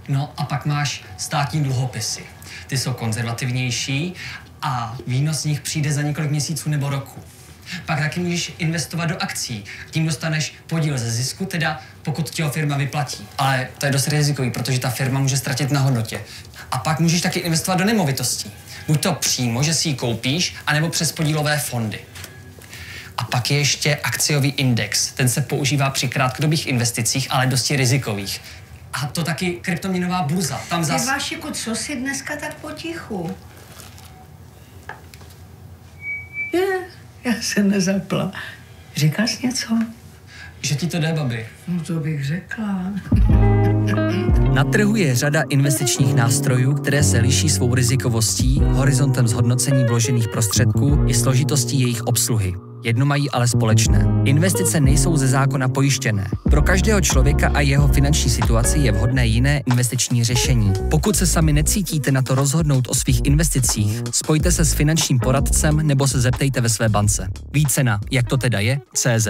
No a pak máš státní dluhopisy. Ty jsou konzervativnější a výnos z nich přijde za několik měsíců nebo roku. Pak taky můžeš investovat do akcí. Tím dostaneš podíl ze zisku, teda pokud ti ho firma vyplatí. Ale to je dost rizikový, protože ta firma může ztratit na hodnotě. A pak můžeš taky investovat do nemovitostí. Buď to přímo, že si ji koupíš, anebo přes podílové fondy. A pak je ještě akciový index. Ten se používá při krátkodobých investicích, ale dosti rizikových. A to taky kryptoměnová burza. Tam zas... Vášeku, co si dneska tak potichu? Já jsem nezapla. Říkal jsi něco? Že ti to jde, babi. No to bych řekla. Na trhu je řada investičních nástrojů, které se liší svou rizikovostí, horizontem zhodnocení vložených prostředků i složitostí jejich obsluhy. Jedno mají ale společné. Investice nejsou ze zákona pojištěné. Pro každého člověka a jeho finanční situaci je vhodné jiné investiční řešení. Pokud se sami necítíte na to rozhodnout o svých investicích, spojte se s finančním poradcem nebo se zeptejte ve své bance. Více na jak to teda je.cz